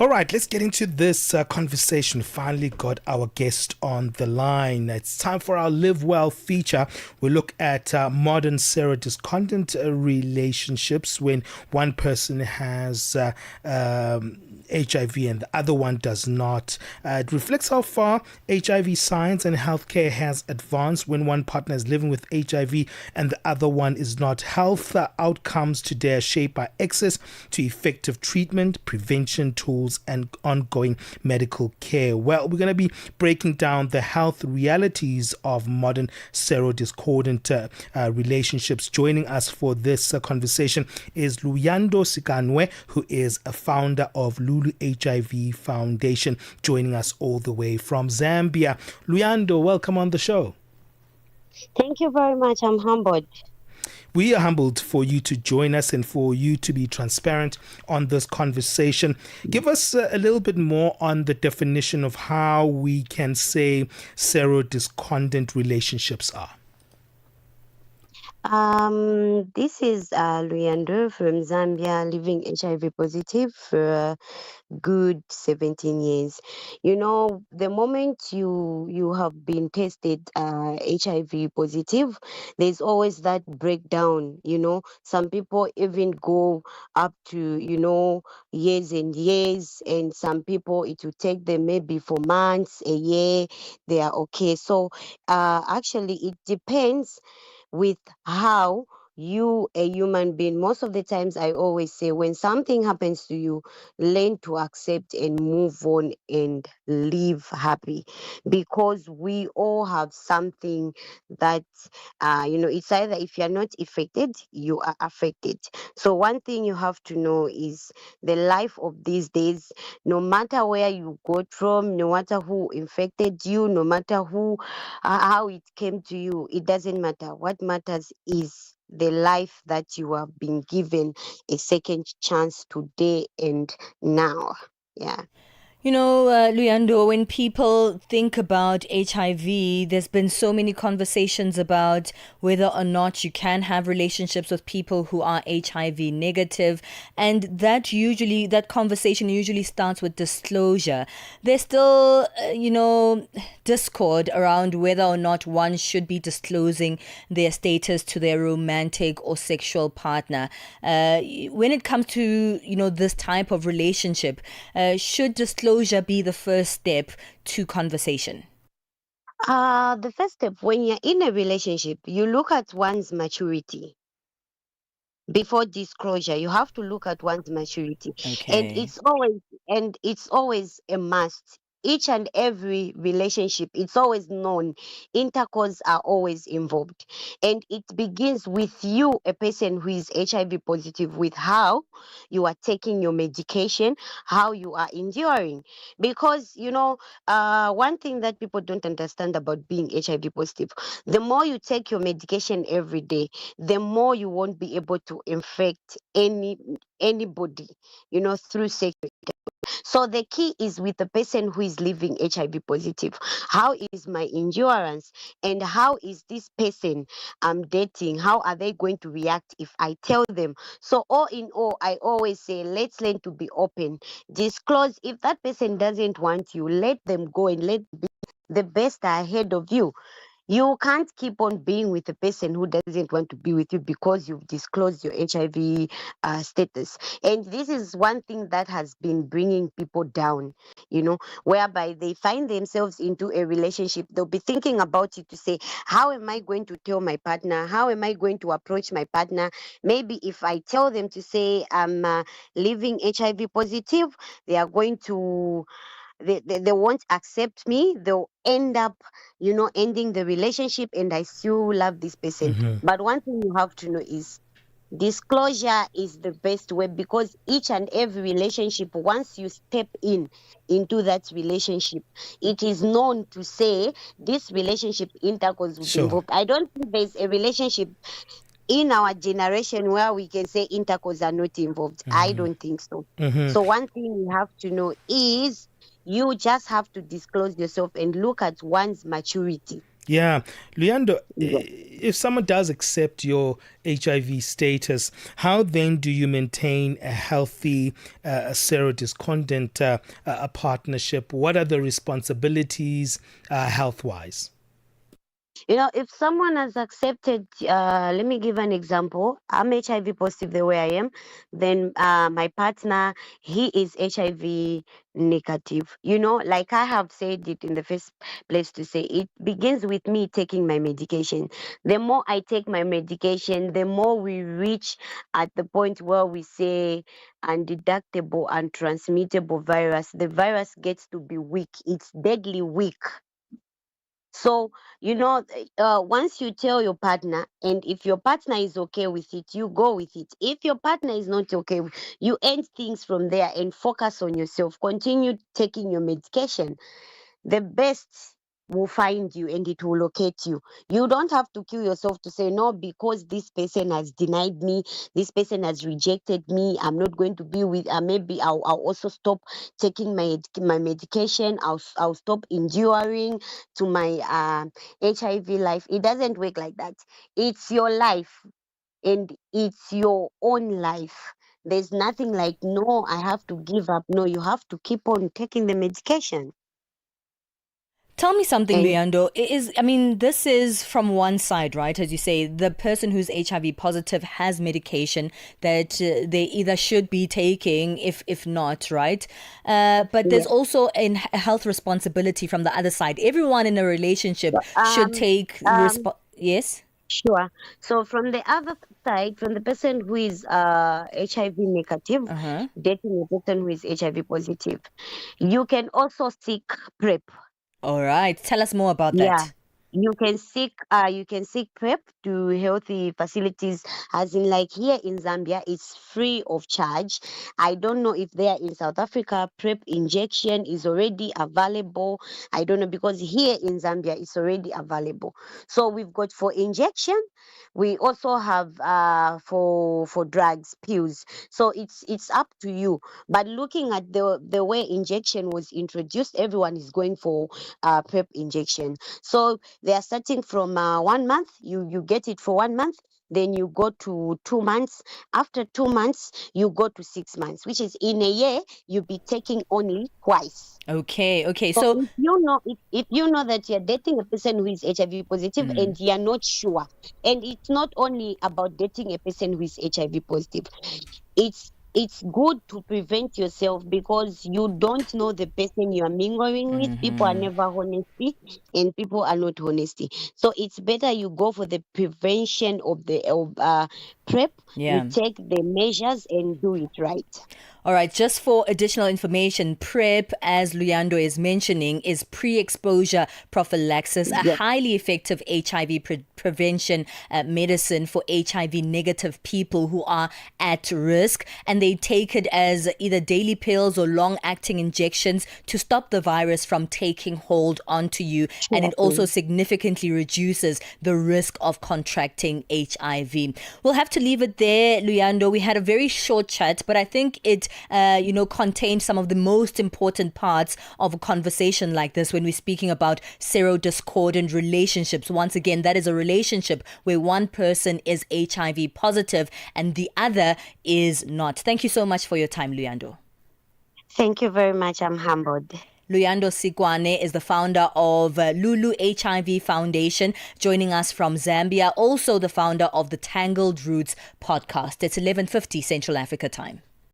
All right, let's get into this conversation. Finally got our guest on the line. It's time for our Live Well feature. We look at modern serodiscordant relationships when one person has HIV and the other one does not. It reflects how far HIV science and healthcare has advanced when one partner is living with HIV and the other one is not. Health outcomes today are shaped by access to effective treatment, prevention tools, and ongoing medical care. Well, we're going to be breaking down the health realities of modern serodiscordant relationships. Joining us for this conversation is Luyando Sikanwe, who is a founder of Lulu HIV Foundation, joining us all the way from Zambia. Luyando, welcome on the show. Thank you very much. I'm humbled. We are humbled for you to join us and for you to be transparent on this conversation. Give us a little bit more on the definition of how we can say serodiscordant relationships are. This is Luyando from Zambia, living HIV positive for good 17 years. You know, the moment you have been tested HIV positive, there's always that breakdown. You know, some people even go up to years and years, and some people it will take them maybe for months, a year. They are okay. So actually, it depends with how you, a human being. Most of the times I always say, when something happens to you, learn to accept and move on and live happy, because we all have something that it's either if you're not affected, you are affected. So one thing you have to know is the life of these days, no matter where you got from, no matter who infected you, no matter who how it came to you, it doesn't matter. What matters is the life that you have been given a second chance today and now. Yeah. You know, Luyando, when people think about HIV, there's been so many conversations about whether or not you can have relationships with people who are HIV negative. And that conversation usually starts with disclosure. There's still, discord around whether or not one should be disclosing their status to their romantic or sexual partner. When it comes to, this type of relationship, should disclosure be the first step to conversation? The first step when you're in a relationship, you look at one's maturity. Before disclosure, you have to look at one's maturity. And Okay. it's always a must. Each and every relationship, it's always known. Intercourse are always involved. And it begins with you, a person who is HIV positive, with how you are taking your medication, how you are enduring. Because, one thing that people don't understand about being HIV positive, the more you take your medication every day, the more you won't be able to infect anybody, through sex. So the key is with the person who is living HIV positive. How is my endurance, and how is this person I'm dating? How are they going to react if I tell them? So all in all, I always say, let's learn to be open. Disclose. If that person doesn't want you, let them go and let the best ahead of you. You can't keep on being with a person who doesn't want to be with you because you've disclosed your HIV status. And this is one thing that has been bringing people down, whereby they find themselves into a relationship. They'll be thinking about it to say, how am I going to tell my partner? How am I going to approach my partner? Maybe if I tell them to say I'm living HIV positive, they are going to they won't accept me. They'll end up ending the relationship, and I still love this person. But one thing you have to know is disclosure is the best way, because each and every relationship, once you step into that relationship, it is known to say this relationship intercourse will be Sure. involved. I don't think there's a relationship in our generation where we can say intercourse are not involved. I don't think so. So one thing you have to know is you just have to disclose yourself and look at one's maturity. Yeah. Luyando, Yeah. if someone does accept your HIV status, how then do you maintain a healthy serodiscordant a partnership? What are the responsibilities health-wise? If someone has accepted, let me give an example. I'm HIV positive the way I am. Then my partner, he is HIV negative. Like I have said it in the first place to say, it begins with me taking my medication. The more I take my medication, the more we reach at the point where we say undetectable and transmittable virus. The virus gets to be weak. It's deadly weak. So, once you tell your partner, and if your partner is okay with it, you go with it. If your partner is not okay, you end things from there and focus on yourself. Continue taking your medication. The best will find you and it will locate you. You don't have to kill yourself to say, no, because this person has denied me, this person has rejected me, I'm not going to be with, maybe I'll also stop taking my medication, I'll stop enduring to my HIV life. It doesn't work like that. It's your life and it's your own life. There's nothing like, no, I have to give up. No, you have to keep on taking the medication. Tell me something, And Luyando. This is from one side, right? As you say, the person who's HIV positive has medication that they either should be taking, if not, right? But there's yeah. also a health responsibility from the other side. Everyone in a relationship should Um, take um, Yes. sure. So from the other side, from the person who is HIV negative, Uh huh. dating a person who is HIV positive, you can also seek PrEP. All right. Tell us more about Yeah. that. You can seek PrEP to healthy facilities, as in like here in Zambia, it's free of charge. I don't know if there in South Africa PrEP injection is already available. I don't know, because here in Zambia it's already available. So we've got for injection, we also have for drugs, pills. So it's up to you. But looking at the way injection was introduced, everyone is going for PrEP injection. So they are starting from 1 month. You get it for 1 month. Then you go to 2 months. After 2 months, you go to 6 months, which is in a year, you'll be taking only twice. Okay. Okay. So So, if you know that you're dating a person who is HIV positive and you're not sure, and it's not only about dating a person who is HIV positive, it's good to prevent yourself, because you don't know the person you are mingling with. People are never honesty, and people are not honesty. So it's better you go for the prevention of PrEP. You yeah. take the measures and do it right. All right, just for additional information, PrEP, as Luyando is mentioning, is pre-exposure prophylaxis, a Yes. highly effective HIV prevention medicine for HIV negative people who are at risk. And they take it as either daily pills or long-acting injections to stop the virus from taking hold onto you. And Sure it also thing. significantly reduces the risk of contracting HIV. We'll have to leave it there, Luyando. We had a very short chat, but I think it contained some of the most important parts of a conversation like this when we're speaking about serodiscordant relationships. Once again, that is a relationship where one person is HIV positive and the other is not. Thank you so much for your time, Luyando. Thank you very much. I'm humbled. Luyando Sikwane is the founder of Lulu HIV Foundation, joining us from Zambia, also the founder of the Tangled Roots podcast. It's 11:50 Central Africa time.